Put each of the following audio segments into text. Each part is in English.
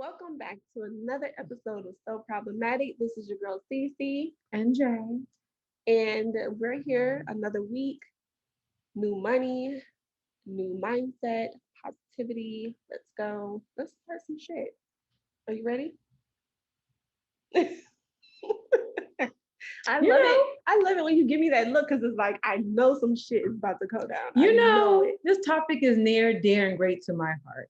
Welcome back to another episode of So Problematic. This is your girl Cece, And Jay. and we're here another week. New money, new mindset, positivity. Let's go. Let's start some shit. Are you ready? I You love it. know, I love it when you give me that look because it's like I know some shit is about to go down. I you know know, it. this topic is near, dear, and great to my heart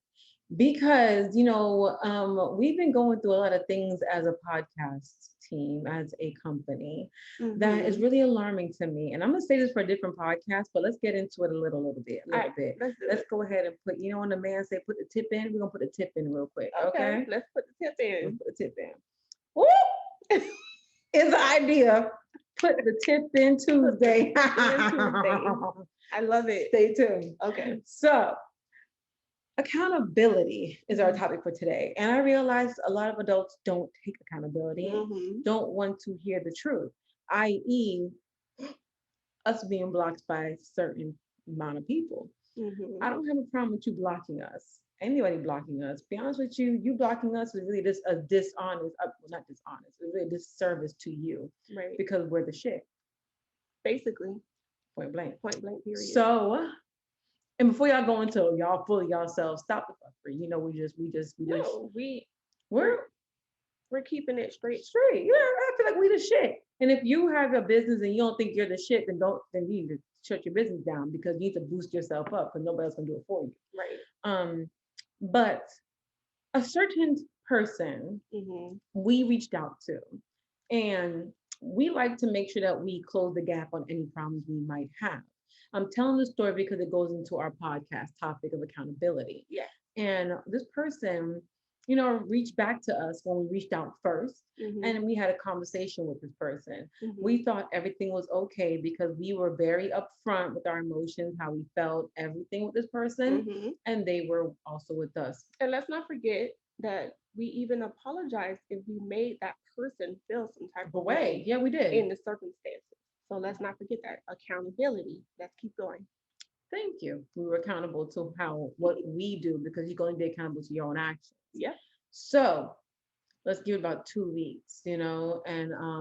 because we've been going through a lot of things as a podcast team, as a company, that is Mm-hmm. really alarming to me. And I'm gonna say this for a different podcast, but let's get into it a All little right, bit. let's do Let's it. go ahead and put, when the man say put the tip in, we're gonna put the tip in real quick, Okay, okay? let's put the tip Let's in. put the tip in. Woo! Is the idea. Put the tip in Put the Tuesday. tip in Tuesday. I love it. Stay tuned. Okay. So, accountability is our Mm-hmm. topic for today. And I realize a lot of adults don't take accountability, Mm-hmm. don't want to hear the truth, i.e., us being blocked by a certain amount of people. Mm-hmm. I don't have a problem with you blocking us. Anybody blocking us. Be honest with you, you blocking us is really just a dishonest, well, not dishonest, it's really a disservice to you Right. because we're the shit, Basically, point blank. point blank period. So, and before y'all go into y'all fully yourselves, stop the fuckery. No, we're we're we're keeping it straight. straight. Yeah, I feel like we the shit. And if you have a business and you don't think you're the shit, then you need to shut your business down because you need to boost yourself up because nobody else can do it for you. Right. Um, but a certain person Mm-hmm. we reached out to, and we like to make sure that we close the gap on any problems we might have. I'm telling the story because it goes into our podcast topic of accountability. Yeah. And this person, reached back to us when we reached out first. Mm-hmm. And we had a conversation with this person. Mm-hmm. We thought everything was okay because we were very upfront with our emotions, how we felt, everything with this person. Mm-hmm. And they were also with us. And let's not forget that we even apologize if we made that person feel some type But of wait, way yeah, we did. in the circumstances. So let's not forget that accountability. Let's keep going. Thank you. We were accountable to how what we do because you can only be accountable to your own actions. Yeah. So let's give it about 2 weeks, and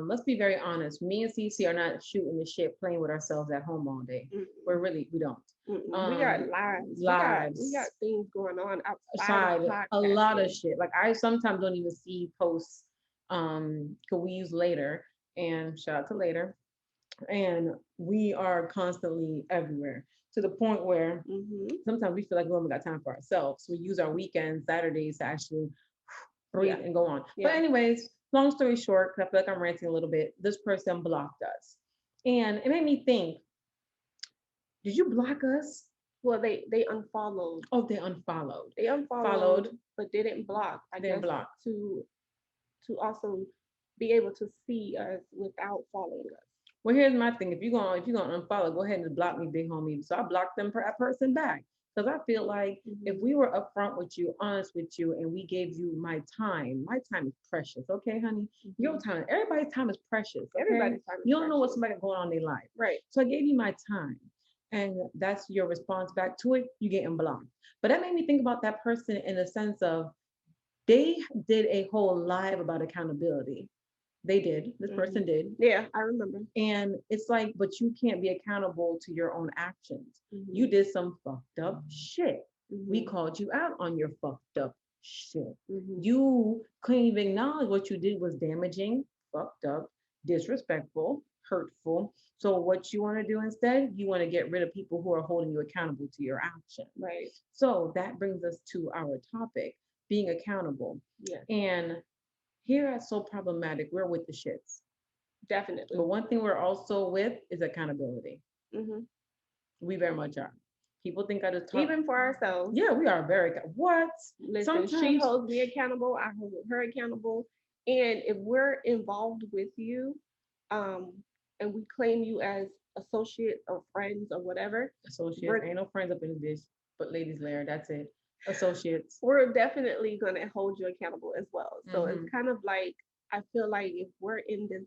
let's be very honest. Me and Cece are not shooting the shit, playing with ourselves at home all day. Mm-mm. We don't. Mm-mm. We got lives. We got Lives things going on outside of aside, a lot of podcasting. shit. Like I sometimes don't even see posts. Could we use later? And shout out to later. And we are constantly everywhere to the point where Mm-hmm. sometimes we feel like we haven't got time for ourselves. We use our weekends, Saturdays to actually breathe Yeah. and go on. But Yeah. anyways, long story short, because I feel like I'm ranting a little bit, this person blocked us. And it made me think, did you block us? Well, they unfollowed. Oh, they unfollowed. They unfollowed, Followed, but didn't block. I then guess blocked. to also be able to see us without following us. Well, here's my thing. If you're gonna unfollow, go ahead and just block me, big homie. So I blocked them per that person back. Because I feel like if Mm-hmm. we were upfront with you, honest with you, and we gave you my time is precious, okay, honey? Your Mm-hmm. time, everybody's time is precious, okay? Everybody's time is You don't know what precious. somebody got going on in their life. Right. So I gave you my time. And that's your response back to it, you getting blocked. But that made me think about that person in the sense of they did a whole live about accountability. They did. This Mm-hmm. person did. Yeah, I remember. And it's like, but you can't be accountable to your own actions. You Mm-hmm. did some fucked up shit. We Mm-hmm. called you out on your fucked up shit. Mm-hmm. You couldn't even acknowledge what you did was damaging, fucked up, disrespectful, hurtful. So what you want to do instead, you want to get rid of people who are holding you accountable to your actions. Right. So that brings us to our topic, being accountable. Yeah. And here at So Problematic, we're with the shits. Definitely. But one thing we're also with is accountability. Mm-hmm. We very much are. People think I just talk. Even for ourselves. Yeah, we are very. What? Listen, she Sometimes. holds me accountable. I hold her accountable. And if we're involved with you, um, and we claim you as associates or friends or whatever, Associates. we're Ain't no friends up in this bitch, but ladies lair. That's it. Associates. we're definitely gonna hold you accountable as well. So it's Mm-hmm. kind of like I feel like if we're in this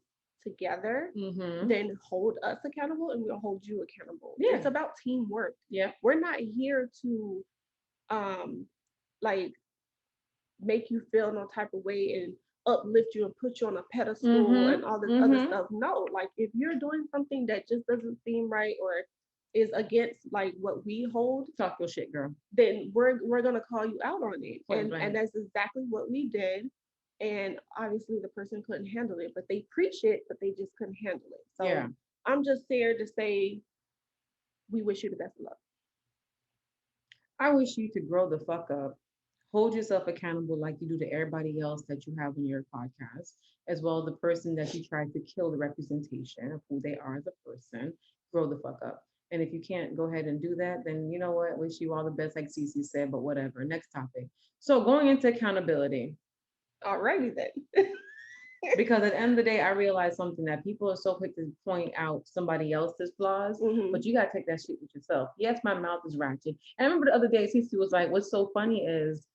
together, Mm-hmm. then hold us accountable and we'll hold you accountable. Yeah. It's about teamwork. Yeah. We're not here to um like make you feel no type of way and uplift you and put you on a pedestal Mm-hmm. and all this other Mm-hmm. stuff. No, like if you're doing something that just doesn't seem right or is against like what we hold, Talk your shit, girl. then we're gonna call you out on it. Point And blank. that's exactly what we did. And obviously the person couldn't handle it, but they preach it, but they just couldn't handle it. So Yeah. I'm just here to say we wish you the best of luck. I wish you to grow the fuck up. Hold yourself accountable like you do to everybody else that you have on your podcast, as well as the person that you tried to kill the representation of who they are as a person. Grow the fuck up. And if you can't go ahead and do that, then you know what? Wish you all the best, like Cece said, but whatever. Next topic. So going into accountability, Alrighty then. because at the end of the day, I realized something that people are so quick to point out somebody else's flaws, Hmm. but you gotta take that shit with yourself. Yes, my mouth is ratchet. And I remember the other day, Cece was like, "What's so funny is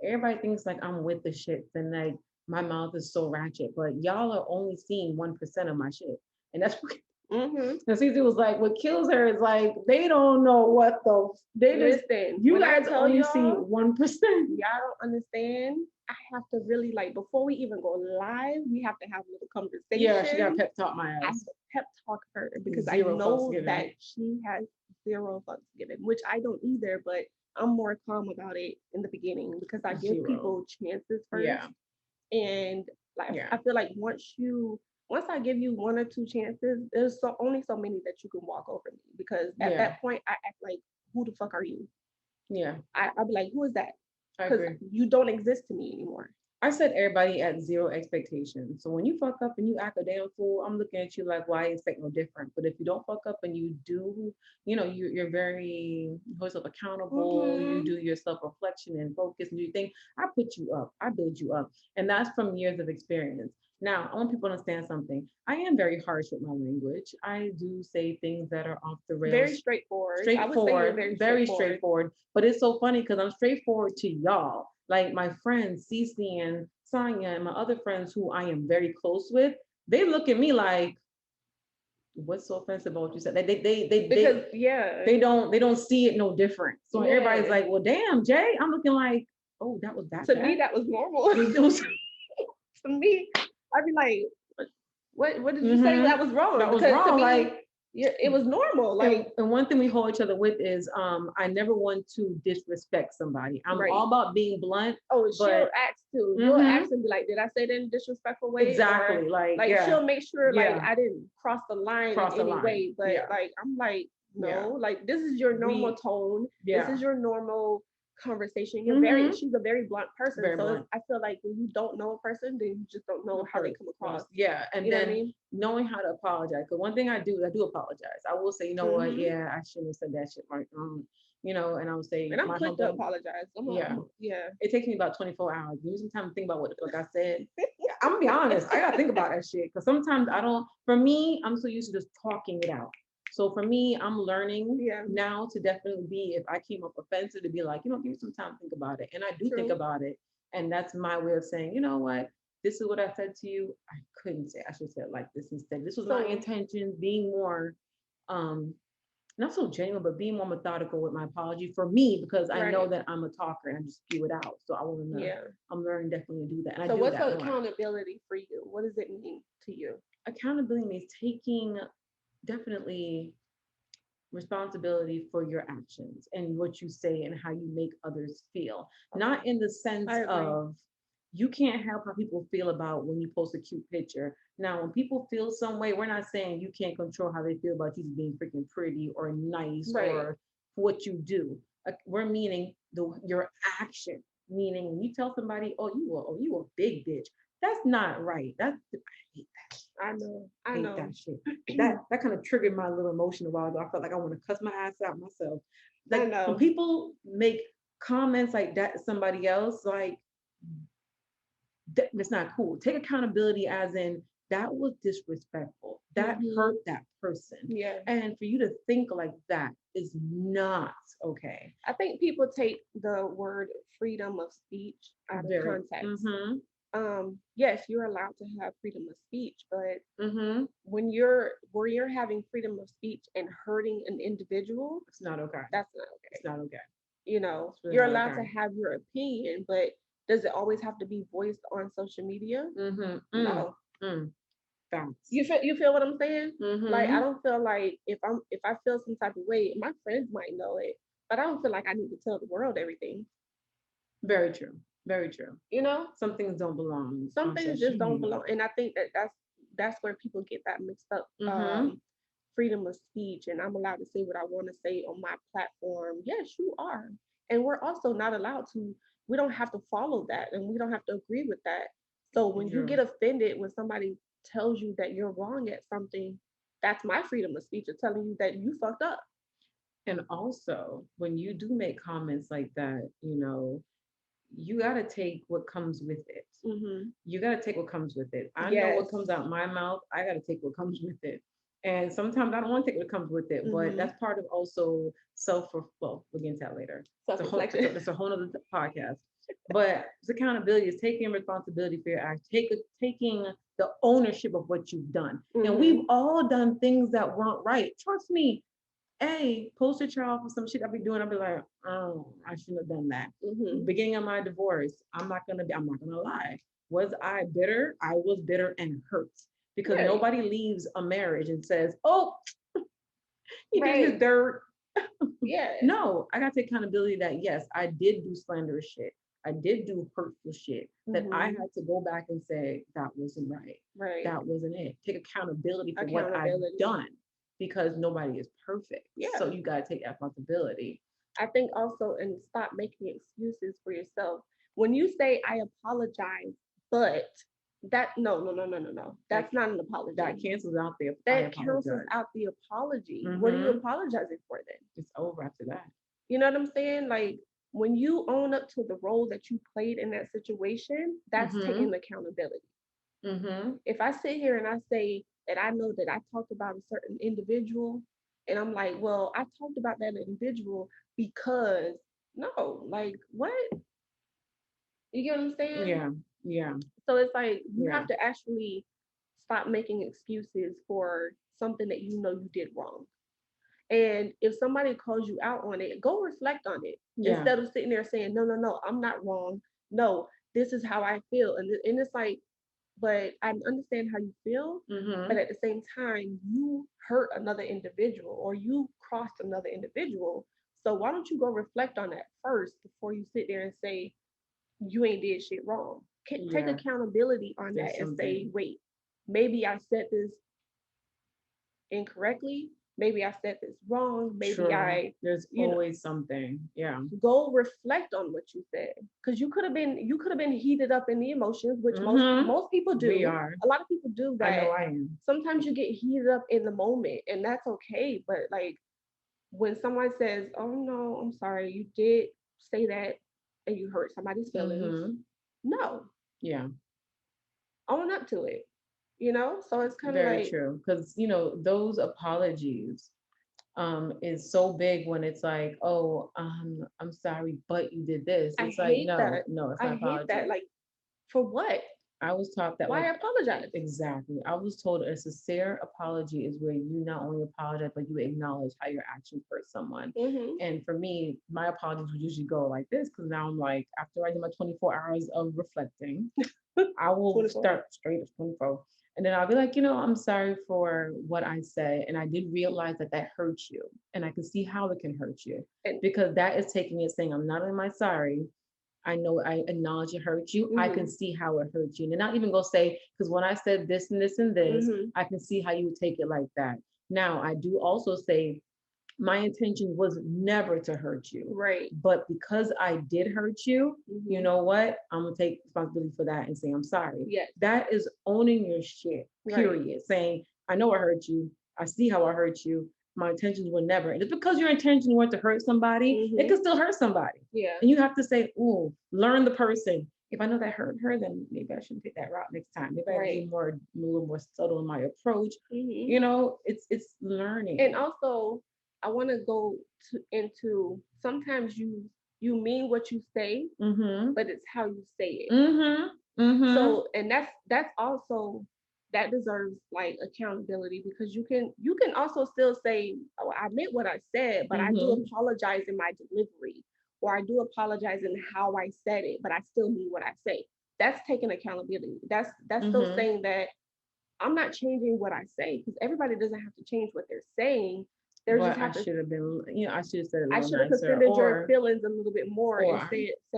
everybody thinks like I'm with the shits and like my mouth is so ratchet, but y'all are only seeing 1% of my shit." And that's what Hmm. and Cece was like, what kills her is like they don't know what the they just Listen, you when I guys tell only see y'all, 1%. y'all don't understand. I have to really like before we even go live, we have to have a little Yeah, she got conversation. pep talk my I have ass. to pep talk her because I Zero fucks know that given. she has zero fucks given, which I don't either, but I'm more calm about it in the beginning because I give Zero. people chances first. Yeah. And like Yeah. I feel like once I give you one or two chances, there's only so many that you can walk over me because at Yeah. that point I act like who the fuck are you? Yeah. I'll be like, who is that? I Because agree. you don't exist to me anymore. I set everybody at zero expectations. So when you fuck up and you act a damn fool, I'm looking at you like, why you expect no different? But if you don't fuck up and you do, you're very you hold yourself accountable. You Mm-hmm. do your self reflection and focus, and you think, I put you up, I build you up, and that's from years of experience. Now, I want people to understand something. I am very harsh with my language. I do say things that are off the Very rails, straightforward. I would say you're straightforward, very very straightforward. straightforward. But it's so funny because I'm straightforward to y'all. Like my friends, Cece and Sonia, and my other friends who I am very close with, they look at me like, "What's so offensive about what you said?" Because yeah, They don't see it no different. So everybody's yeah. like, "Well, damn, Jay," I'm looking like, "Oh, that was that To me, bad." that was normal. It was, To me, I'd be like, what did you say mm-hmm, that was wrong? that was Because to wrong. me, Like, yeah, it was normal. and, Like, and one thing we hold each other with is I never want to disrespect somebody. I'm right. all about being blunt, Oh, she'll but ask too. You'll mm-hmm, ask and be like, did I say that in a disrespectful way? Or exactly. Like, like yeah, she'll make sure like yeah, I didn't cross the line in cross the any line. way. But Yeah, like I'm like, yeah. no, like this is your normal We, tone. This yeah. is your normal conversation. Mm-hmm. She's a very blunt person. Very So blunt. I feel like when you don't know a person, then you just don't know The how they first, come across. yeah, and You know what I then mean? knowing how to apologize. Because one thing I do apologize. I will say, you know what? Hmm. Yeah, I shouldn't have said that shit. Right. And I would say And I'm my quick to humble. apologize. Yeah, Yeah. it takes me about 24 hours. Give me some time to think about what the fuck I said. I'm gonna be honest. I gotta think about that shit because sometimes I don't. For me, I'm so used to just talking it out. So for me, I'm learning Yeah. now to definitely be. If I came up offensive, to be like, give me some time to think about it, and I do think True. about it, and that's my way of saying, you know what, this is what I said to you. I couldn't say. I should say it like this instead. This was my So intention. Being more, um, not so genuine, but being more methodical with my apology for me because I know right. that I'm a talker and I just spew it out. So I want to. Yeah. I'm learning definitely to do that, and I So do what's that more. accountability for you? What does it mean to you? Accountability means taking definitely responsibility for your actions and what you say and how you make others feel. Okay. Not in the sense I agree. of you can't help how people feel about when you post a cute picture. Now, when people feel some way, we're not saying you can't control how they feel about you being freaking pretty or nice Right. or what you do. We're meaning your action. Meaning, when you tell somebody, "Oh, you a big bitch," that's not right. I hate that. I know. I Hate know. that shit. That kind of triggered my little emotion a while ago. I felt like I want to cuss my ass out myself. I Like when know. people make comments like that to somebody else, like that's not cool. Take accountability as in that was disrespectful. That Hmm. hurt that person. Yeah. And for you to think like that is not okay. I think people take the word freedom of speech out of Very. context. Mm-hmm. Yes, you're allowed to have freedom of speech, but Mm-hmm. when you're having freedom of speech and hurting an individual, It's not okay. that's not It's okay. not okay. You know, It's really you're not allowed to okay. have your opinion, but Does it always have to be voiced on social media? No. Mm. Facts. You feel what I'm saying? Like I Mm-hmm. don't feel like if I feel some type of way, my friends might know it, but I don't feel like I need to tell the world everything. Very true. Very true. You know, Some things don't belong some on things social just don't media. belong, and I think that that's where people get that mixed up. Mm-hmm. Freedom of speech, and I'm allowed to say what I want to say on my platform. Yes, you are, and we're also not allowed to. We don't have to follow that, and we don't have to agree with that. So when you get True. offended when somebody tells you that you're wrong at something, that's my freedom of speech of telling you that you fucked up. And also, when you do make comments like that, you got to take what comes with it. Hmm. You got to take what comes with it. I know what Yes. comes out my mouth. I got to take what comes with it. And sometimes I don't want to take what comes with it, but Hmm. that's part of also well, we'll get into that later. Self reflection. It's a whole other podcast. But it's accountability is taking responsibility for your act, taking the ownership of what you've done. And we've Hmm. all done things that weren't right. Trust me, poster child for some shit I be doing, I'll be like, oh, I shouldn't have done that. Hmm. Beginning of my divorce, I'm not gonna lie. Was I bitter? I was bitter and hurt because Right. nobody leaves a marriage and says, oh, he did his Right. dirt. Yeah. No, I got to take accountability that yes, I did do slanderous shit. I did do hurtful shit that I Hmm. had to go back and say that wasn't right. Right. That wasn't it. Take accountability for what I've Accountability. done because nobody is perfect. So Yeah. you got to take responsibility. I think also, and stop making excuses for yourself. When you say I apologize, but that no no no no no no, That that's not an apology. that cancels out the I That cancels apologize. out the apology. What are you Mm-hmm. apologizing for then? It's over after that. You know what I'm saying? Like when you own up to the role that you played in that situation, that's Mm-hmm. taking accountability. Mm-hmm. If I sit here and I say that I know that I talked about a certain individual, and I'm like, well, I talked about that individual because no, like what? You get what I'm saying? Yeah. Yeah. So it's like you Yeah. have to actually stop making excuses for something that you know you did wrong. And if somebody calls you out on it, go reflect on it Yeah. instead of sitting there saying, no, no, no, I'm not wrong. No, this is how I feel. And it's like, but I understand how you feel. But Mm-hmm. at the same time, you hurt another individual or you crossed another individual. So why don't you go reflect on that first before you sit there and say, you ain't did shit wrong? Take Yeah. accountability on There's that and say, something. wait, maybe I said this incorrectly. Maybe I said this wrong. Maybe True. I, There's you know, always something. Yeah. go reflect on what you said because you could have been heated up in the emotions, which most Mm-hmm. most people We do. are. A lot of people do I that. know I am. Sometimes you get heated up in the moment, and that's okay. But like when someone says, "Oh no, I'm sorry, you did say that," and you hurt somebody's feelings, Mm-hmm. no, Yeah. own up to it. So it's kind of Very like true. Because, those apologies is so big when it's like, oh, I'm sorry, but you did this. I It's like, hate no, that. no, it's I not hate that. apology. Like for what? I was taught that Why like apologize? exactly. I was told a sincere apology is where you not only apologize, but you acknowledge how your actions hurt someone. Hmm. And for me, my apologies would usually go like this because now I'm like, after I do my 24 hours of reflecting, I will 24. start straight at 24. And then I'll be like, I'm sorry for what I said. And I did realize that that hurts you. And I can see how it can hurt you And because that is taking it saying, I'm not only my sorry, I know I acknowledge it hurt you. I can hmm see how it hurt you. And not even go say, because when I said this and this and this, hmm I can see how you would take it like that. Now, I do also say my intention was never to hurt you. right. But because I did hurt you, you Hmm. know what? I'm gonna take responsibility for that and say I'm sorry. Yes. That is owning your shit, Right. period. Saying, I know I hurt you, I see how I hurt you. My intentions were never. And it's because your intention weren't to hurt somebody, it Hmm. could still hurt somebody. Yeah. And you have to say, oh, learn the person. If I know that hurt her, then maybe I shouldn't take that route next time. Maybe I Right. be a little more subtle in my approach. Hmm. It's And learning. also, I want to go into sometimes you mean what you say, Mm-hmm. but it's how you say it. Mm-hmm. Mm-hmm. So, and that's also that deserves like accountability because you can also still say, "Oh, I meant what I said, but I do Mm-hmm. apologize in my delivery," or I do apologize in how I said it, but I still mean what I say. That's taking accountability. That's still Mm-hmm. saying that I'm not changing what I say, because everybody doesn't have to change what they're saying. They just But I have to. should have been, I should have said it a I little should have nicer, considered your feelings a little bit more and or said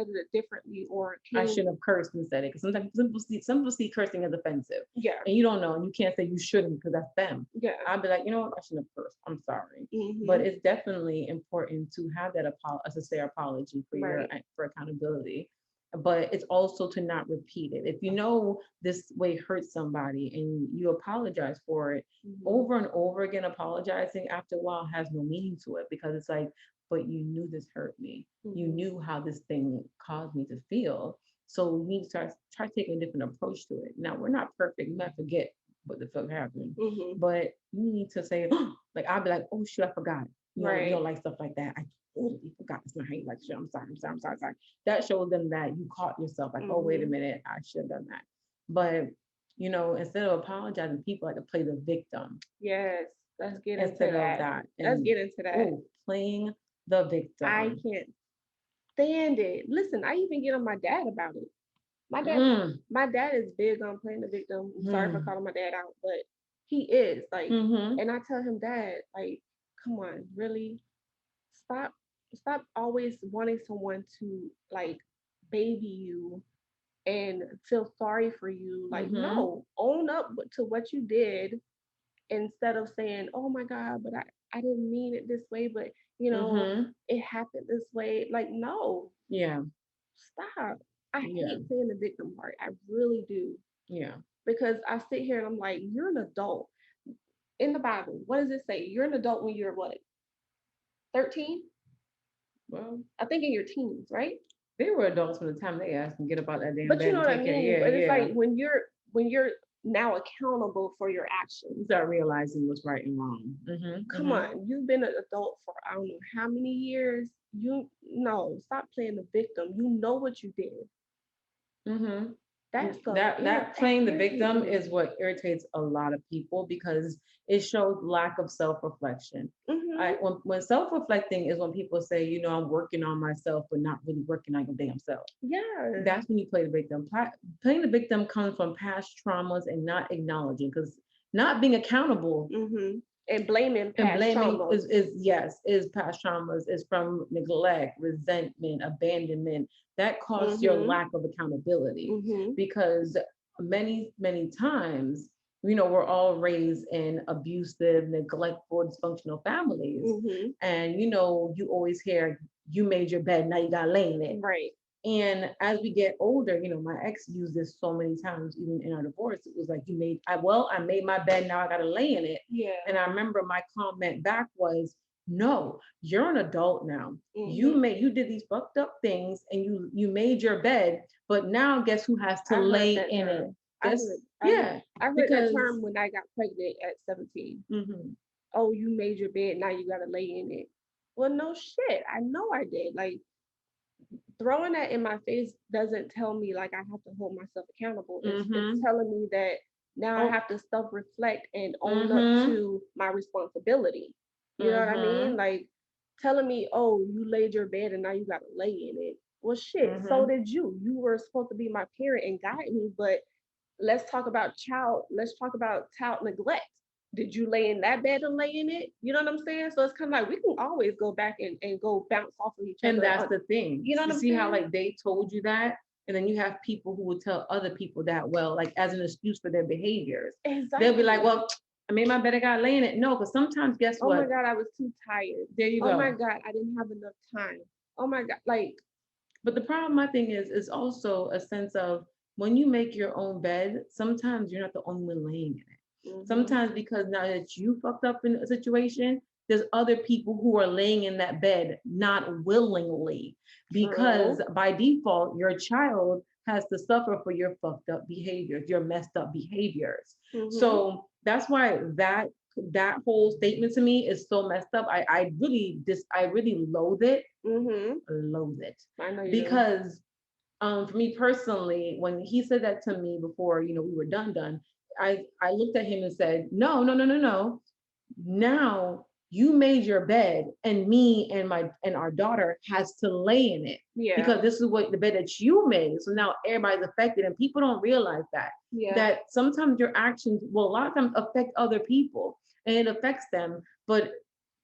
it differently, or I came. should have cursed and said it. Because sometimes some people see cursing as offensive, Yeah, and you don't know, and you can't say you shouldn't because that's them. yeah. I'd be like, you know what, I shouldn't have cursed. I'm sorry, but Hmm. it's definitely important to have that a sincere apology for your Right. for accountability. But it's also to not repeat it. If you know this way hurts somebody and you apologize for it Hmm. over and over again, apologizing after a while has no meaning to it, because it's like, but you knew this hurt me. You Hmm. knew how this thing caused me to feel. So we need to try taking a different approach to it. Now we're not perfect. We might forget what the fuck happened, Hmm. but you need to say, like I'll be like, oh shit, I forgot. You Right. don't like stuff like that. I totally forgot. It's not how you like shit. I'm sorry. I'm sorry. I'm sorry. Sorry. That shows them that you caught yourself. Like, oh wait a Hmm. minute, I should have done that. But instead of apologizing, people like to play the victim Yes. Let's get into instead of that. that. Let's And get into that. oh, playing the I victim. can't stand it. Listen, I even get on my dad about it. My dad, Mm, my dad is big on playing the victim. I'm sorry for mm, calling my dad out, but he is like, mm-hmm, and I tell him, Dad, like, come on, really, stop, stop always wanting someone to like baby you and feel sorry for you. Like, mm-hmm, no, own up to what you did instead of saying, "Oh my God, but I didn't mean it this way, but you know, mm-hmm. it happened this way." Like, no, Yeah, stop. I yeah, hate playing the victim part. I really do, yeah. because I sit here and I'm like, you're an adult. In the Bible, what does it say? You're an adult when you're what? 13? Well, I think in your teens, right? they were adults from the time they asked and get up out that damn But you bed know and what I take care. mean? Yeah, But it's yeah. like when you're now accountable for your You actions. start realizing what's right and wrong. Mm-hmm, Come mm-hmm, on, you've been an adult for I don't know how many years. You no, stop playing the victim. You know what you did. mm-hmm. That stuff That that playing the irritate victim me. is what irritates a lot of people because it shows lack of self-reflection. Mhm. When self-reflecting is when people say, I'm working on myself, but not really working on your damn self. Yeah. That's when you play the victim. Playing the victim comes from past traumas and not acknowledging, because not being accountable Mhm. And blaming and past blaming traumas. is past traumas, is from neglect, resentment, abandonment. That costs your Mhm. lack of accountability, Mhm. because many times, we're all raised in abusive, neglectful, dysfunctional families, Mhm. and you always hear, you made your bed, now you gotta lay in it. Right. And as we get older, my ex used this so many times, even in our divorce. It was like, I made my bed, now I gotta lay in it. Yeah. And I remember my comment back was, no, you're an adult now. Mhm. You did these fucked up things and you made your bed, but now guess who has to I heard lay that in it? term. I Guess, heard I heard yeah, I heard that because term when I got pregnant at 17. mhm, Oh, you made your bed, now you gotta lay in it. Well, no shit. I know I did. Like, throwing that in my face doesn't tell me like I have to hold myself accountable. It's mhm, telling me that now I oh, have to self-reflect and own up mhm, to my responsibility. You know what I mean? mhm, Like, telling me, "Oh, you laid your bed and now you got to lay in it." Well, shit, so mhm, did you. You were supposed to be my parent and guide me, but let's talk about child neglect. Did you lay in that bed and lay in it? You know what I'm saying? So it's kind of like we can always go back and go bounce off of each and other. that's the thing. You know what You I'm see how saying? like they told you that, and then you have people who will tell other people that, well, like as an excuse for their behaviors. They'll be like, Exactly. well, I made my bed, I got lay in it. No, because sometimes guess Oh my what? God, I was too tired. There you Oh my go. God, I didn't have enough time. Oh my God, like, But the problem, I think, is also a sense of, when you make your own bed, sometimes you're not the only one laying in it. mm-hmm, Sometimes, because now that you fucked up in a situation, there's other people who are laying in that bed not willingly, because true. by default, your child has to suffer for your fucked up behaviors, your messed up behaviors. Mm-hmm, So that's why that whole statement to me is so messed up. I really mm-hmm. loathe it, I know you do. because for me personally, when he said that to me before, we were done, I looked at him and said, no, no, no, no, no. Now you made your bed and me and our daughter has to lay in it Yeah. because this is what the bed that you made. So now everybody's affected and people don't realize Yeah. that sometimes your actions will a lot of times affect other people and it affects them. But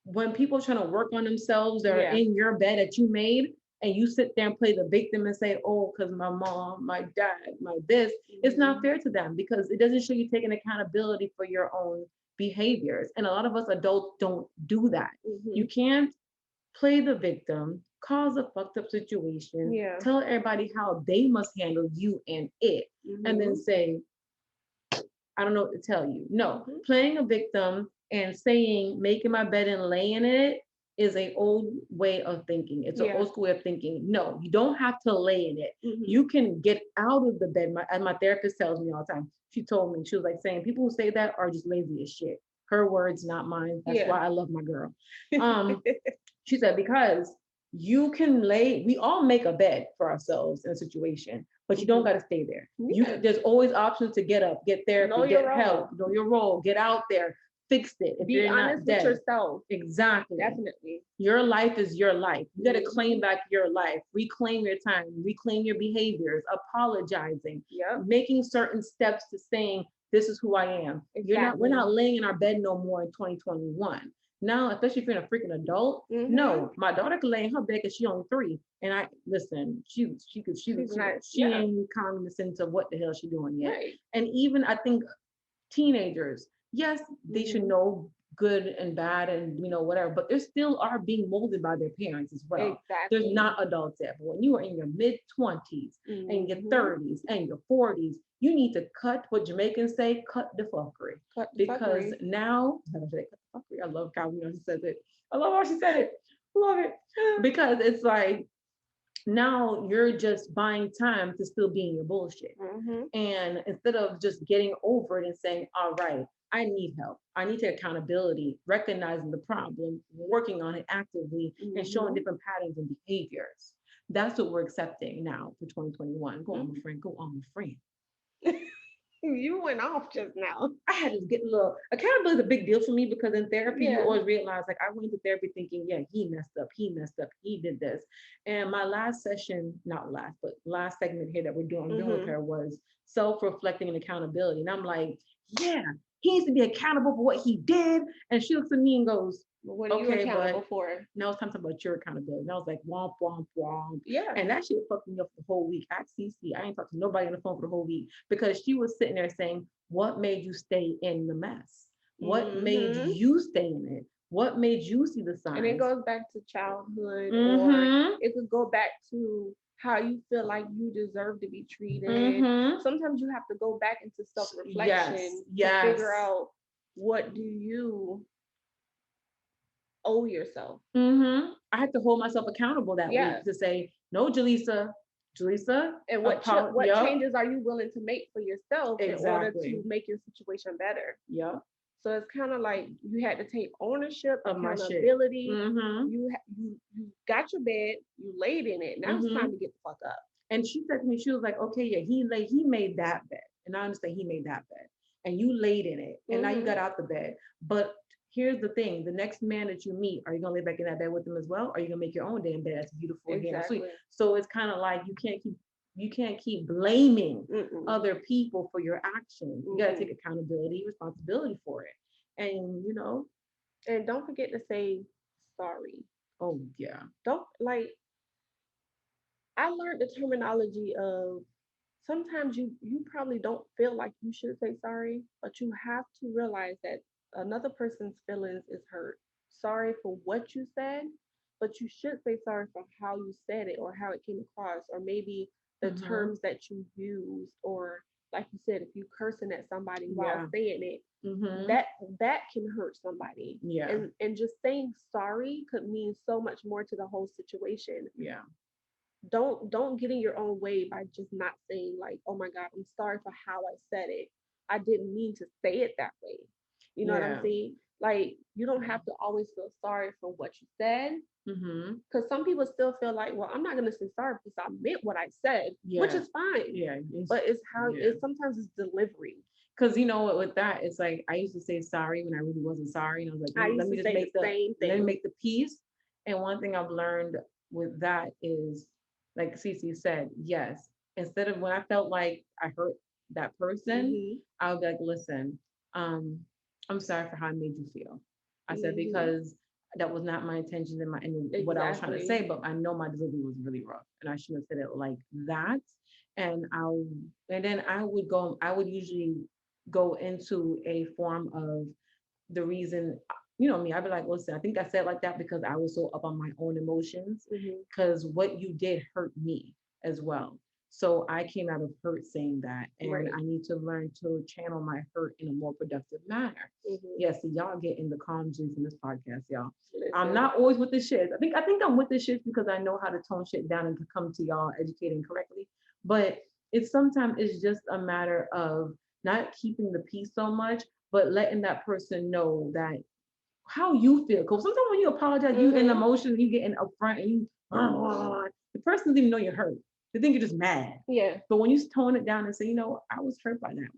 when people are trying to work on themselves that are Yeah. in your bed that you made and you sit there and play the victim and say, oh, because my mom, my dad, my this, it's not fair to them because it doesn't show you taking accountability for your own behaviors. And a lot of us adults don't do that. Mm-hmm. You can't play the victim, cause a fucked up situation, Yeah. tell everybody how they must handle you and it, and then Mm-hmm. say, I don't know what to tell you. No, Mm-hmm. playing a victim and saying, making my bed and laying in it is a old way of thinking. It's an Yeah. old school way of thinking. No, you don't have to lay in it. Mm-hmm. You can get out of the bed. As my therapist tells me all the time. She told me, she was like saying, people who say that are just lazy as shit. Her words, not mine. That's Yeah. why I love my girl. Um, she said, because you can lay, we all make a bed for ourselves in a situation, but you don't Mm-hmm. got to stay there. Yeah. There's always options to get up, get Know therapy, your get help, role. know your role, get out there, fix it if Be you're honest not with dead. yourself. Exactly. Definitely. Your life is your life. You got to claim Mm-hmm. back your life, reclaim your time, reclaim your behaviors, apologizing, Yep. making certain steps to saying, this is who I am. We're Exactly. not laying in our bed no more in 2021. Now, especially if you're a freaking adult, Mm-hmm. no, my daughter could lay in her bed because she only 3. And I listen, She's not. she Yeah. ain't cognizant of what the hell she doing yet. Right. And even I think teenagers, yes, they should Mm-hmm. know good and bad and whatever, but they still are being molded by their parents as well. There's Exactly. not adults yet, but when you are in your mid 20s and your Mm-hmm. 30s and your 40s, you need to cut what Jamaicans say, cut the fuckery. Cut the Because fuckery. now, I say cut the fuckery. I love how she says it. I love how she said it. I love it. Because it's like now you're just buying time to still be in your bullshit. Mm-hmm. And instead of just getting over it and saying, all right, I need help. I need to accountability, recognizing the problem, working on it actively, and showing Mm-hmm. different patterns and behaviors. That's what we're accepting now for 2021. Go on, Mm-hmm. my friend. Go on, my friend. You went off just now. I had to get a little accountability is a big deal for me because in therapy you Yeah. always realize like I went to therapy thinking, yeah, he messed up, he did this. And my last session, not last, but last segment here that I'm doing with Mm-hmm. her was self-reflecting and accountability. And I'm like, yeah, he needs to be accountable for what he did. And she looks at me and goes, What are you okay, accountable but for? now it's time to talk about your accountability. And I was like, womp, womp, womp. Yeah. And that shit fucked me up the whole week. At CC, I ain't talked to nobody on the phone for the whole week because she was sitting there saying, what made you stay in the mess? What made Mm-hmm. you stay in it? What made you see the And it signs? goes back to childhood, or Mm-hmm. it could go back to how you feel like you deserve to be treated. Mm-hmm. Sometimes you have to go back into self Yes. reflection to Yes. figure out what do you owe yourself. Mm-hmm. I had to hold myself accountable that Yeah. week to say, no, Jaleesa. Jaleesa, And what yup, changes are you willing to make for yourself in order exactly. to make your situation better? Yup, So it's kind of like you had to take ownership, of my shit. accountability. Mm-hmm. You got your bed, you laid in it. Now it's Mm-hmm. time to get the fuck up. And she said to me, she was like, okay, yeah, he made that bed. And I understand he made that bed. And you laid in it. And now you got out the bed. But here's the thing, the next man that you meet, are you gonna lay back in that bed with him as well? Or are you gonna make your own damn bed that's beautiful and Exactly. sweet? So it's kind of like you can't keep blaming Mm-mm. other people for your actions. You gotta Mm-mm. take accountability, responsibility for it. And And don't forget to say sorry. oh yeah. Don't like I learned the terminology of sometimes you probably don't feel like you should say sorry, but you have to realize that another person's feelings is hurt. Sorry for what you said, but you should say sorry for how you said it or how it came across, or maybe the Mm-hmm. terms that you used, or like you said, if you cursing at somebody while Yeah. saying it, Mm-hmm. that can hurt somebody. Yeah. And just saying sorry could mean so much more to the whole situation. Yeah. Don't get in your own way by just not saying like, oh my god, I'm sorry for how I said it, I didn't mean to say it that way. You know what I'm Yeah. saying? Like, you don't have to always feel sorry for what you said, Mm-hmm. because some people still feel like, well, I'm not going to say sorry because I meant what I said, which Yeah. is fine. Yeah. But it's how yeah. it's sometimes it's delivery. Because with that, it's like I used to say sorry when I really wasn't sorry, and I was like, I let used me to just say the make the same let me thing. make the peace. And one thing I've learned with that is, like Cece said, yes. Instead of when I felt like I hurt that person, Mhm. I would be like, listen, um, I'm sorry for how I made you feel. I said Mhm. because that was not my intention and what I was trying to Exactly. say, but I know my delivery was really rough, and I shouldn't have said it like that. And then I would usually go into a form of the reason, me, I'd be like, listen, I think I said like that because I was so up on my own emotions, Mhm. because what you did hurt me as well. So I came out of hurt saying that, and Right. I need to learn to channel my hurt in a more productive manner. Mhm. Yes, so y'all get in the calm juice in this podcast, y'all. I'm Listen. not always with the shit. I think I'm with the shit because I know how to tone shit down and to come to y'all educating correctly. But it's just a matter of not keeping the peace so much, but letting that person know that how you feel. Because sometimes when you apologize, you in Mhm. emotion, you getting upfront, and the person doesn't even know you're hurt. They think you're just mad. Yeah. But when you tone it down and say, I was hurt by that,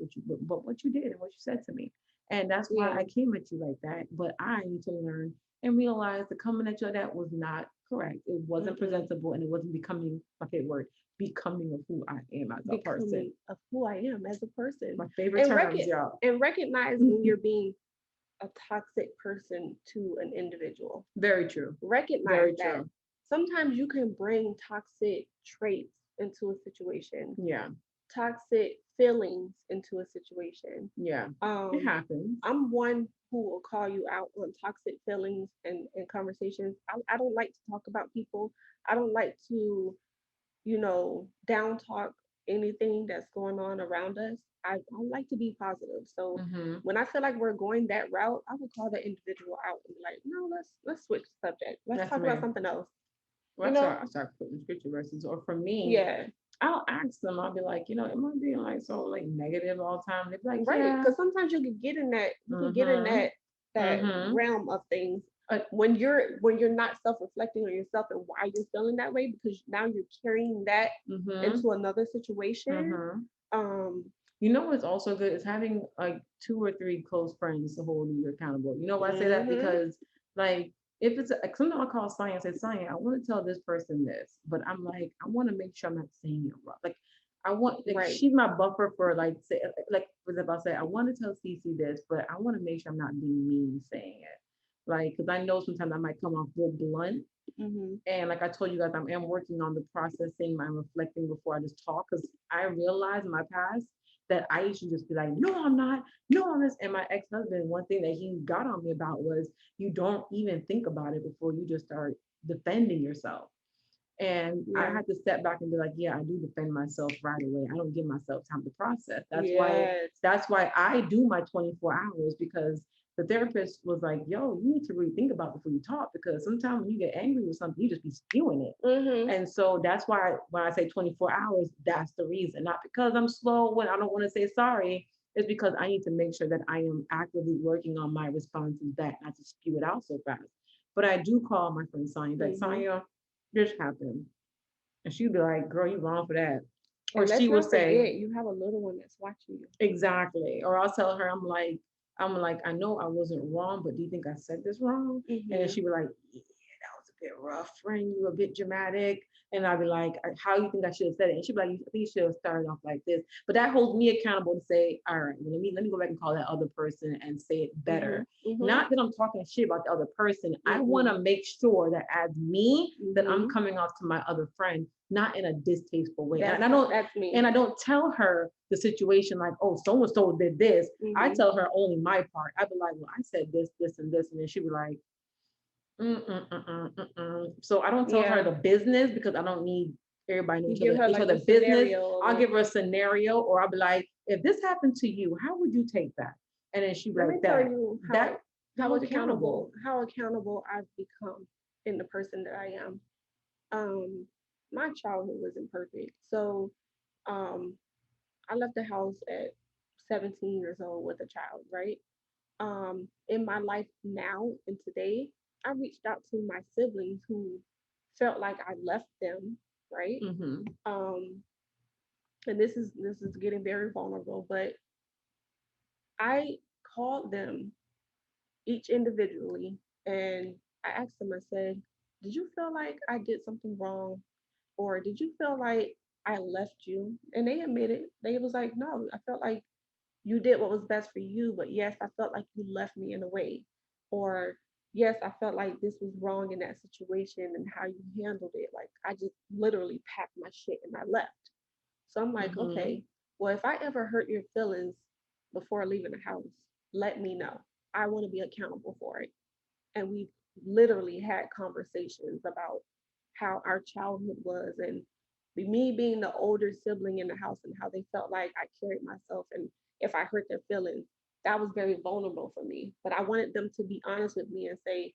but what you did and what you said to me, and that's why Yeah. I came at you like that. But I need to learn and realize that coming at you like that was not correct. It wasn't Mm-mm. presentable, and it wasn't becoming, my favorite word, becoming of who I am as a person. Becoming of who I am as a person, My favorite and terms, y'all. recognize when you're being a toxic person to an individual. Very true. Recognize Very that. true. Sometimes you can bring toxic traits into a situation, Yeah. toxic feelings into a situation. Yeah. It Um, happens. I'm one who will call you out on toxic feelings and conversations. I don't like to talk about people. I don't like to, down talk anything that's going on around us. I like to be positive. So Mm-hmm. when I feel like we're going that route, I would call the individual out and be like, no, let's switch the subject. Let's That's talk about me. something else. Well, You know? I start putting scripture verses. Or for me, Yeah. I'll ask them. I'll be like, am I being like so like negative all the time? They'd be like, Right. yeah. Because sometimes you can get in Mm-hmm. that Mm-hmm. realm of things Uh, when you're not self-reflecting on yourself and why you're feeling that way, because now you're carrying that mm-hmm. into another situation. Mm-hmm. Um, What's also good is having like two or three close friends to hold you accountable. You know why I say that? mhm. Because like if it's like sometimes I call science and say, Science, I want to tell this person this, but I'm like, I want to make sure I'm not saying it wrong. Like I want like Right. she's my buffer for like say like for example, I say I want to tell Cece this, but I want to make sure I'm not being mean saying it. Like because I know sometimes I might come off real blunt. Mhm. And like I told you guys, I am working on the processing, I'm reflecting before I just talk because I realized in my past that I used to just be like, no, I'm not, no, I'm this. And my ex-husband, one thing that he got on me about was you don't even think about it before you just start defending yourself. And I Yeah. had to step back and be like, yeah, I do defend myself right away. I don't give myself time to process. Yes. That's why I do my 24 hours because the therapist was like, yo, you need to really think about before you talk because sometimes when you get angry with something, you just be spewing it. Mhm. And so that's why when I say 24 hours, that's the reason. Not because I'm slow when I don't want to say sorry. It's because I need to make sure that I am actively working on my responses back, not to spew it out so fast. But I do call my friend Sonya, like, Mhm. Sonya, this happened. And she'd be like, girl, you wrong for that. Or And let's she would not say, forget, you have a little one that's watching you. exactly. Or I'll tell her, I'm like, I know I wasn't wrong, but do you think I said this wrong? And then Mhm. she'd be like, yeah, that was a bit rough, friend. You were a bit dramatic. And I'd be like, how do you think I should have said it? And she'd be like, I think you should have started off like this. But that holds me accountable to say, all right, well, let me go back and call that other person and say it better. Mhm. Mhm. Not that I'm talking shit about the other person. I want Mhm. to make sure that as me, that I'm Mhm. coming off to my other friend, not in a distasteful way. And That's I don't that's and me. I don't tell her the situation like, oh, so and so did this. I Mhm. tell her only my part. I'd be like, well, I said this, this, and this, and then she'd be like, so I don't tell her Yeah. the business because I don't need everybody know You give her each like other a business. scenario, I'll like, give her a scenario, or I'll be like, if this happened to you, how would you take that? And then she'd be let me like, tell that you that holds accountable. how accountable I've become in the person that I am. Um, my childhood wasn't perfect, so um, I left the house at 17 years old with a child, right? In my life now and today, I reached out to my siblings who felt like I left them, right? Mm-hmm. Um, and this is getting very vulnerable, but I called them each individually and I asked them, I said, did you feel like I did something wrong? Or did you feel like I left you? And they admitted, they was like, no, I felt like you did what was best for you, but yes, I felt like you left me in a way. Or yes, I felt like this was wrong in that situation and how you handled it. Like I just literally packed my shit and I left. So I'm like, Mm-hmm. okay, well, if I ever hurt your feelings before leaving the house, let me know. I want to be accountable for it. And we literally had conversations about how our childhood was and me being the older sibling in the house and how they felt like I carried myself and if I hurt their feelings, that was very vulnerable for me. But I wanted them to be honest with me and say,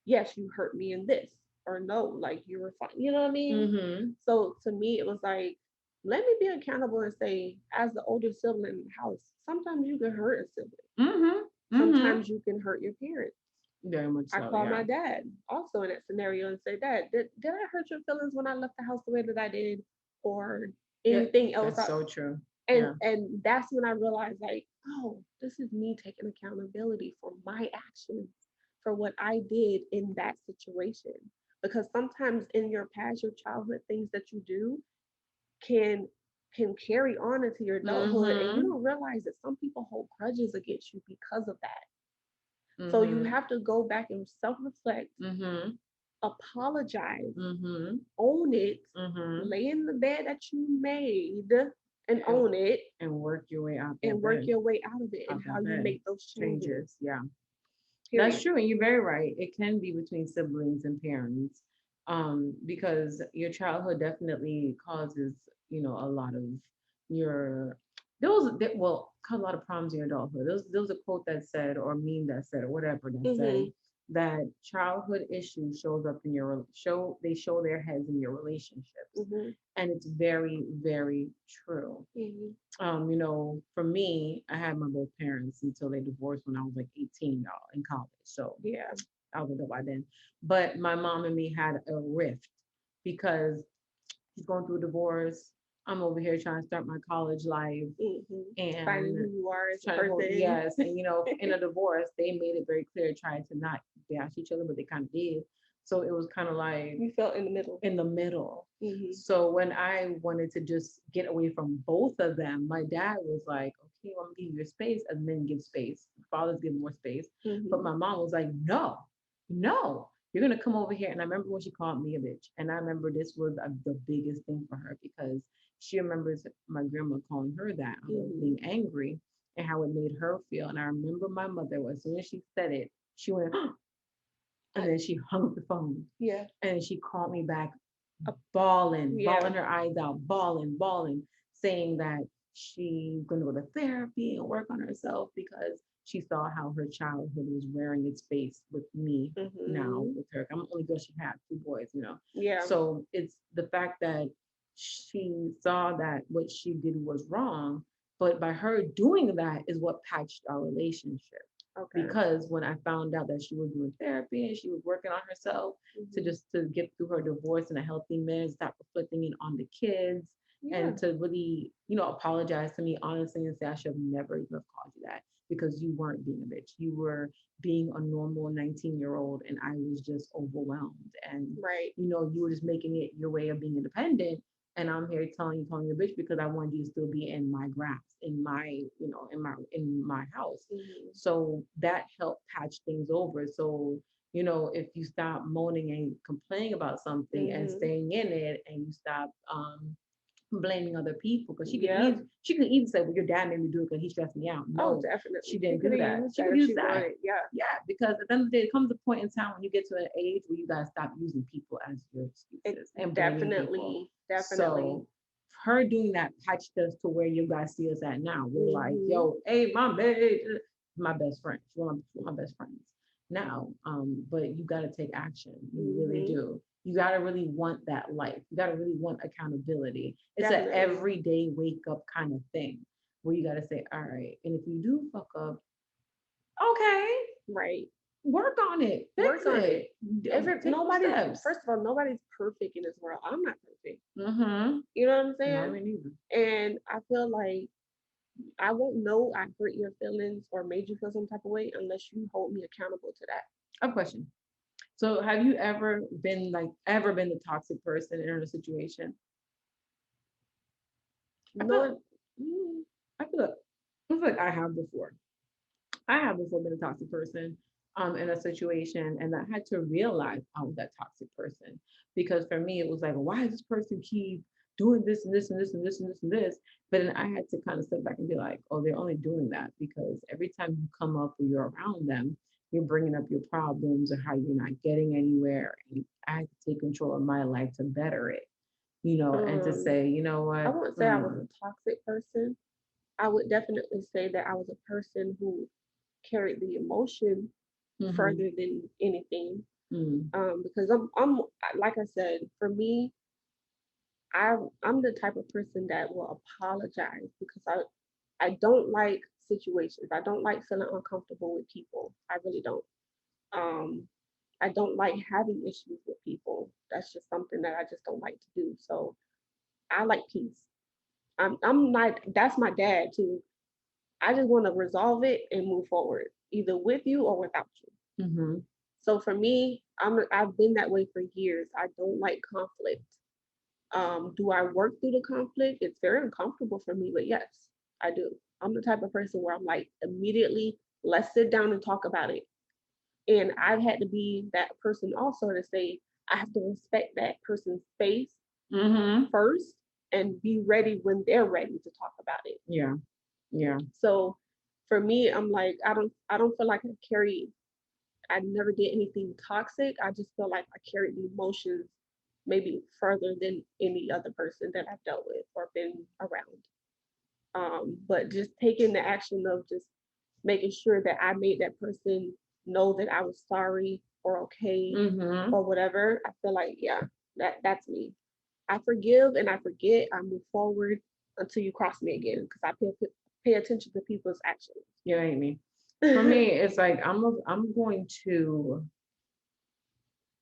yes, you hurt me in this, or no, like you were fine. You know what I mean? Mm-hmm. So to me, it was like, let me be accountable and say, as the older sibling in the house, sometimes you can hurt a sibling. Mm-hmm. Mm-hmm. Sometimes you can hurt your parents. Very much I so, called yeah. my dad also in that scenario and said, Dad, did I hurt your feelings when I left the house the way that I did? Or Yeah, anything else? that's so true. And Yeah. that's when I realized like, oh, this is me taking accountability for my actions, for what I did in that situation. Because sometimes in your past, your childhood things that you do can can carry on into your adulthood and you Mm-hmm. don't realize that some people hold grudges against you because of that. So you Mm-hmm. have to go back and self-reflect, Mm-hmm. apologize, Mm-hmm. own it, Mm-hmm. lay in the bed that you made and And, own it and work your way out and that work bed. your way out of it and Out how that you bed. make those changes. Changes. Yeah. That's Period. true, and you're very right. It can be between siblings and parents, because your childhood definitely causes, a lot of your cause a lot of problems in your adulthood. There was a quote that said, or a meme that said, or whatever that said, Mm-hmm. that childhood issues shows up in your show they show their heads in your relationships, Mm-hmm. and it's very, very true. Mm-hmm. For me, I had my both parents until they divorced when I was like 18, y'all, in college. So Yeah. I was adult by then. But my mom and me had a rift because she's going through a divorce. I'm over here trying to start my college life Mm-hmm. Finding and who you are as a trying to hold, person. yes. And in a divorce, they made it very clear, trying to not bash each other, but they kind of did. So it was kind of like You felt in the middle. in the middle. Mm-hmm. So when I wanted to just get away from both of them, my dad was like, okay, well, I'm gonna give you space, and men give space. Fathers give more space. But Mm-hmm. my mom was like, no, no, you're gonna come over here. And I remember when she called me a bitch. And I remember this was the biggest thing for her because she remembers my grandma calling her that, Mm-hmm. being angry and how it made her feel. And I remember my mother, as soon as she said it, she went, and then she hung up the phone Yeah. and she called me back Uh, bawling, yeah. bawling her eyes out, bawling, bawling, saying that she's going to go to therapy and work on herself because she saw how her childhood was wearing its face with me now Mm-hmm. with her. I'm the only girl she had, two boys. Yeah. So it's the fact that she saw that what she did was wrong, but by her doing that is what patched our relationship, Okay. because when I found out that she was doing therapy and she was working on herself to Mm-hmm. just to get through her divorce in a healthy manner, stop reflecting it on the kids, Yeah. and to really, apologize to me honestly and say I should have never even have called you that because you weren't being a bitch. You were being a normal 19-year-old and I was just overwhelmed. And Right. you were just making it your way of being independent. And I'm here calling you a bitch because I wanted you to still be in my grasp, in my house. Mm-hmm. So that helped patch things over. So, if you stop moaning and complaining about something and Mm-hmm. staying in it, and you stop blaming other people, because she could Yep. even she could even say, well, your dad made me do it because he stressed me out. Oh, No, she definitely. She didn't could do have that. used She that could if use she that. wanted. Yeah. Yeah, because at the end of the day, it comes a point in time when you get to an age where you gotta stop using people as your It excuses and blaming people. definitely, definitely. So her doing that patched us to where you guys see us at now. We're like, Mm-hmm. yo, hey, my babe, my best friend. She's one of my best friends now. But you gotta take action. You really Mm-hmm. do. You gotta really want that life. You gotta really want accountability. It's an Definitely. everyday wake up kind of thing where you gotta say, all right, and if you do fuck up, okay, Right. work on it, fix Work on it. it, take those Nobody's steps. first of all, nobody's perfect in this world. I'm not perfect. Mm-hmm. You know what I'm No, saying? me neither. And I feel like I won't know I hurt your feelings or made you feel some type of way unless you hold me accountable to that. A question. So have you ever been the toxic person in a situation? I feel No, mm, I feel like I have before. I have before been a toxic person in a situation, and I had to realize I was that toxic person because for me it was like, why does this person keep doing this and this and this and this and this and this? But then I had to kind of step back and be like, oh, they're only doing that because every time you come up or you're around them, you're bringing up your problems or how you're not getting anywhere. And I had to take control of my life to better it, and to um, say, you know I what? wouldn't say I was a toxic person. I would definitely say that I was a person who carried the emotion Mm-hmm. further than anything. Mm-hmm. Because I'm like I said, for me, I I'm the type of person that will apologize because I don't like situations. I don't like feeling uncomfortable with people. I really don't. Um, I don't like having issues with people. That's just something that I just don't like to do. So I like peace. I'm not. That's my dad too. I just want to resolve it and move forward, either with you or without you. Mm-hmm. So for me, I've been that way for years. I don't like conflict. Do I work through the conflict? It's very uncomfortable for me, but yes, I do. I'm the type of person where I'm like, immediately, let's sit down and talk about it. And I've had to be that person also to say, I have to respect that person's space Mm-hmm. first and be ready when they're ready to talk about it. Yeah. Yeah. So for me, I'm like, I don't feel like I never did anything toxic. I just feel like I carried the emotions maybe further than any other person that I've dealt with or been around. But just taking the action of just making sure that I made that person know that I was sorry or okay Mm-hmm. or whatever, I feel like, yeah, that's me. I forgive and I forget. I move forward until you cross me again because I pay attention to people's actions. Yeah, Amy. For me, it's like I'm going to.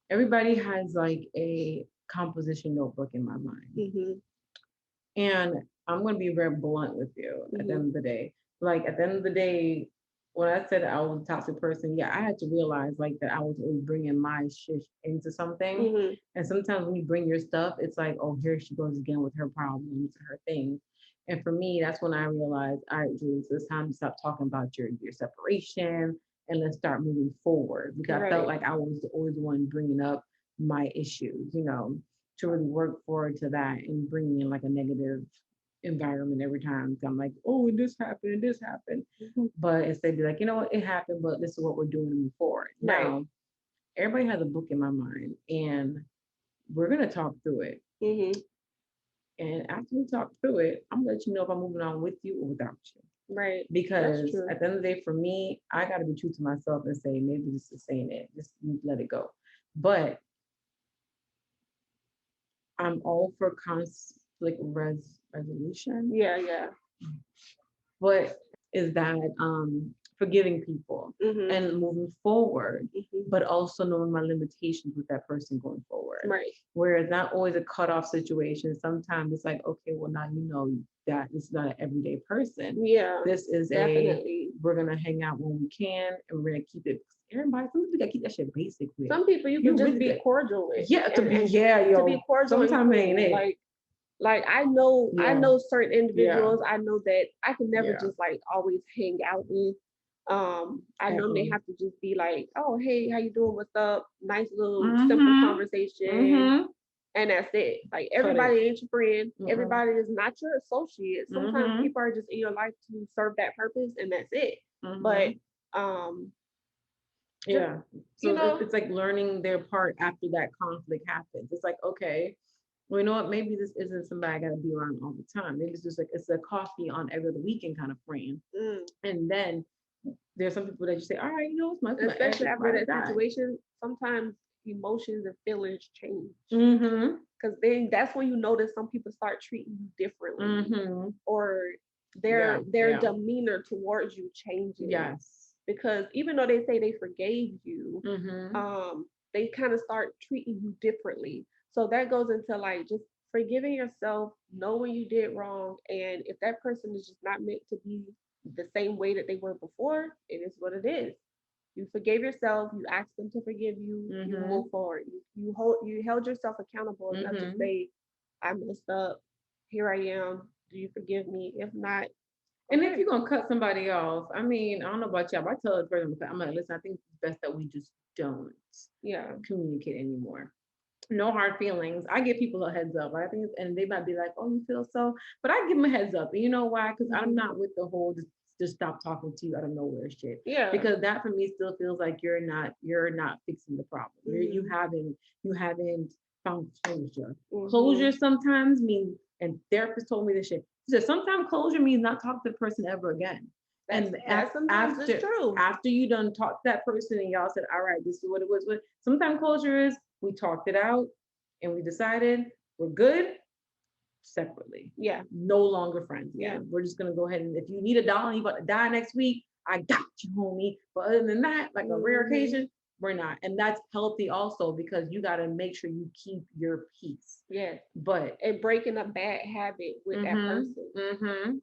Everybody has like a composition notebook in my mind, Hmm. and I'm going to be very blunt with you. At the Hmm. end of the day, like at the end of the day, when I said I was a toxic person, yeah, I had to realize like that I was always bringing my shit into something, Hmm. and sometimes when you bring your stuff, it's like, oh, here she goes again with her problems, her things. And for me, that's when I realized, all right, Jules, it's time to stop talking about your separation and let's start moving forward. Because I felt Right. like I was always the one bringing up my issues, to really work forward to that and bringing in like a negative environment every time. So I'm like, oh, this happened, and this happened. Mhm. But instead, be like, you know what, it happened, but this is what we're doing to move forward. Right. Now, everybody has a book in my mind, and we're gonna talk through it. Hmm. And after we talk through it, I'm gonna let you know if I'm moving on with you or without you. Right. That's Because true. at the end of the day, for me, I gotta be true to myself and say maybe this is saying it. Just let it go. But I'm all for conflict resolution. Yeah. Yeah. But is that forgiving people Hmm. and moving forward, Hmm. but also knowing my limitations with that person going forward. Right. Where it's not always a cutoff situation. Sometimes it's like, okay, well now you know that it's not an everyday person. Yeah. This is Definitely. we're gonna hang out when we can and we're gonna keep it everybody, sometimes we gotta keep that shit basic with. Some people you could You just really be good. cordial with, Yeah, to be and yeah, to be yo. cordial and Sometimes it ain't cool. it. Like I Yeah, know certain yeah, individuals. I know that I can never yeah. just like always hang out with. I normally Ever. have to just be like, oh hey, how you doing? What's up? Nice little simple Mm-hmm. conversation, Mm-hmm. and that's it. Like Cut it. everybody ain't your friend. Mm-mm. Everybody is not your associate. Sometimes Mm-hmm. people are just in your life to serve that purpose, and that's it. But Mm-hmm. um, just Yeah. you So know, it's like learning their part after that conflict happens. It's like, okay, well, you know what? Maybe this isn't somebody I gotta be around all the time. Maybe it's just like it's a coffee on every other weekend kind of friend. mm, And then there's some people that you say, all right, it's my ex, especially it's after ride or that die. situation, sometimes emotions and feelings change. Mm-hmm. Because then that's when you notice some people start treating you differently, Mm-hmm. or Yeah, their yeah. demeanor towards you changes. Yes. Because even though they say they forgave you, Mm-hmm. um, they kind of start treating you differently. So that goes into like just forgiving yourself, know when you did wrong, and if that person is just not meant to be the same way that they were before, it is what it is. You forgave yourself, you asked them to forgive you, you Mm-hmm. move forward. You held yourself accountable enough to Mm-hmm. say, I messed up, here I am, do you forgive me? If not, And if okay. you're gonna cut somebody off, I mean, I don't know about y'all, but I tell the person, I'm like, listen, I think it's best that we just don't Yeah. communicate anymore. No hard feelings. I give people a heads up. I think, and they might be like, "Oh, you feel so," but I give them a heads up. And you know why? Because I'm Hmm. not with the whole just stop talking to you out of nowhere shit. Yeah. Because that for me still feels like you're not fixing the problem. You Hmm. haven't found closure. Hmm. Closure sometimes means, and therapist told me this shit. She said sometimes closure means not talk to the person ever again. And That sometimes is true. after you done talk to that person and y'all said, all right, this is what it was. But sometimes closure is we talked it out and we decided we're good separately. Yeah. No longer friends Yeah. again. We're just gonna go ahead and if you need a dollar and you about to die next week, I got you, homie. But other than that, like a rare Hmm. occasion, we're not. And that's healthy also because you gotta make sure you keep your peace. Yeah. But And breaking a bad habit with that mm-hmm, person. mm-hmm,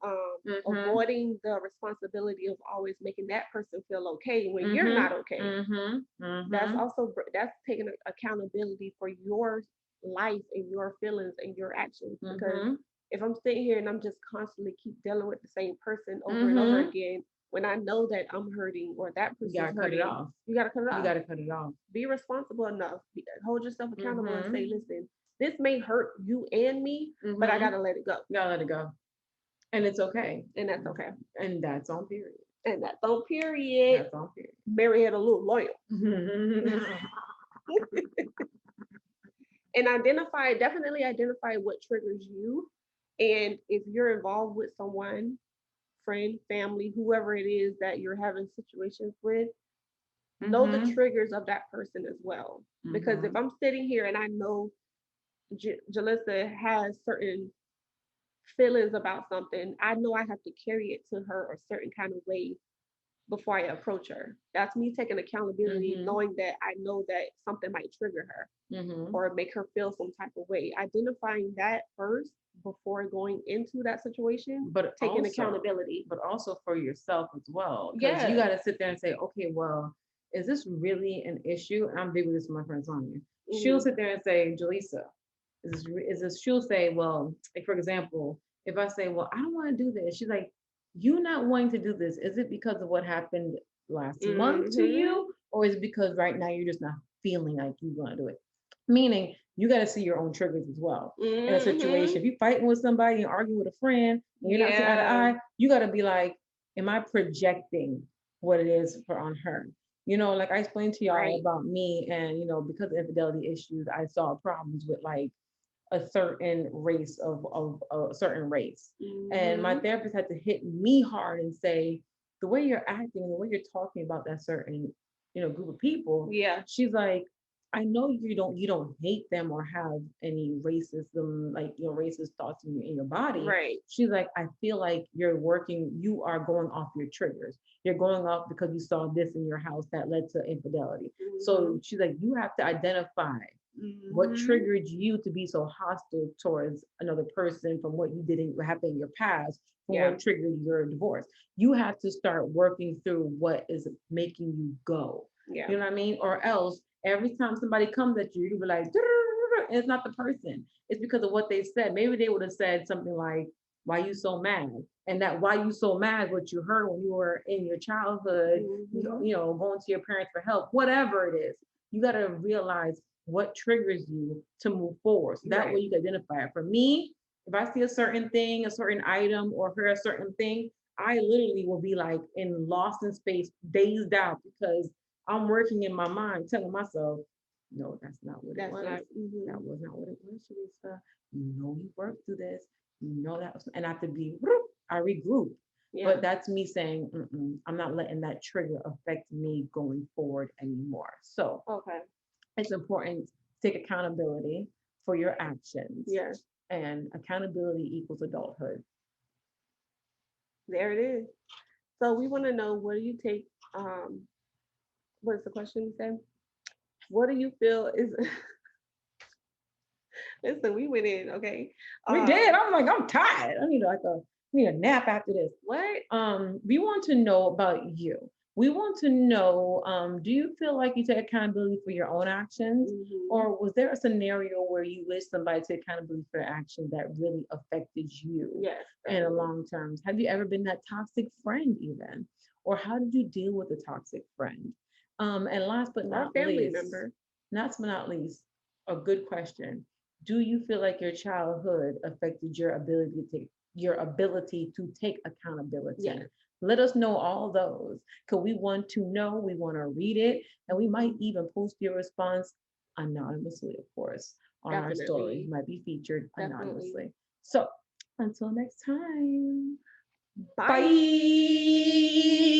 mm-hmm, Avoiding the responsibility of always making that person feel okay when you're mm-hmm, not okay. mm-hmm, That's mm-hmm, also that's taking accountability for your life and your feelings and your actions. Because mm-hmm, if I'm sitting here and I'm just constantly keep dealing with the same person over and over mm-hmm. again, when I know that I'm hurting or that You person's gotta cut it hurting, off. you gotta cut it You off. gotta cut it off. Be responsible enough. Hold yourself accountable and say, Mm-hmm. listen, this may hurt you and me, but I Mm-hmm. gotta let it go, You gotta let it go. And it's okay. and that's okay. And that's on period. And that's on period. That's on period. Marietta Lou loyal. And definitely identify what triggers you. And if you're involved with someone, friend, family, whoever it is that you're having situations with, know the Mm-hmm. triggers of that person as well. Because if Mm-hmm. I'm sitting here and I know Jalissa has certain feelings about something, I know I have to carry it to her a certain kind of way before I approach her. That's me taking accountability, Mm-hmm. knowing that I know that something might trigger her Mm-hmm. or make her feel some type of way. Identifying that first before going into that situation, But taking also, accountability. but also for yourself as well. Because you Yeah. gotta sit there and say, okay, well, is this really an issue? And I'm big with this with my friend Sonia. She'll Hmm. sit there and say, Jaleesa, she'll say, well, like for example, if I say, well, I don't want to do this, she's like, you not wanting to do this, is it because of what happened last month to Hmm. you? Or is it because right now you're just not feeling like you want to do it? Meaning you got to see your own triggers as well in a situation. Hmm. If you're fighting with somebody and arguing with a friend and you're not seeing eye to Yeah. eye, you got to be like, am I projecting what it is for on her? Like I explained to y'all Right. about me and, because of infidelity issues, I saw problems with like a certain race of a certain race. And my Hmm. therapist had to hit me hard and say, the way you're acting and the way you're talking about that certain, group of people, Yeah. she's like, I know you don't hate them or have any racism, like racist thoughts in your body. Right. She's like, I feel like you are going off your triggers. You're going off because you saw this in your house that led to infidelity. Hmm. So she's like, you have to identify what Hmm. triggered you to be so hostile towards another person from what you didn't happen in your past, from Yeah. what triggered your divorce. You have to start working through what is making you go. Yeah. You know what I mean? Or else every time somebody comes at you, you'll be like, and it's not the person. It's because of what they said. Maybe they would have said something like, why you so mad? And that why you so mad, what you heard when you were in your childhood, Hmm. going to your parents for help, whatever it is. You got to realize what triggers you to move forward. So that way Right. you can identify it. For me, if I see a certain thing, a certain item, or hear a certain thing, I literally will be like in lost in space, dazed out because I'm working in my mind, telling myself, no, that's not what it That's was. not. Hmm. That was not what it was, Teresa. You worked through this. That was, and I have to be, I regroup. Yeah. But that's me saying, I'm not letting that trigger affect me going forward anymore. So Okay. it's important to take accountability for your actions, Yeah. and accountability equals adulthood. There it is. So we want to know, what do you take? Um, what is the question you said? What do you feel is Listen, we went in, okay. We did. Um, I'm like, I'm tired. I need like a need a nap after this. what? We want to know about you. We want to know, do you feel like you take accountability for your own actions? Hmm. Or was there a scenario where you wish somebody took accountability for actions that really affected you Yes, in the definitely. long terms? Have you ever been that toxic friend even? Or how did you deal with a toxic friend? And last but Or not family least, member. a good question. Do you feel like your childhood affected your ability to take accountability? Yes. Let us know all those because we want to know, we want to read it, and we might Mhm. even post your response anonymously, of course, on our stories. Definitely. Might be featured Definitely. anonymously. So until next time, Bye. bye.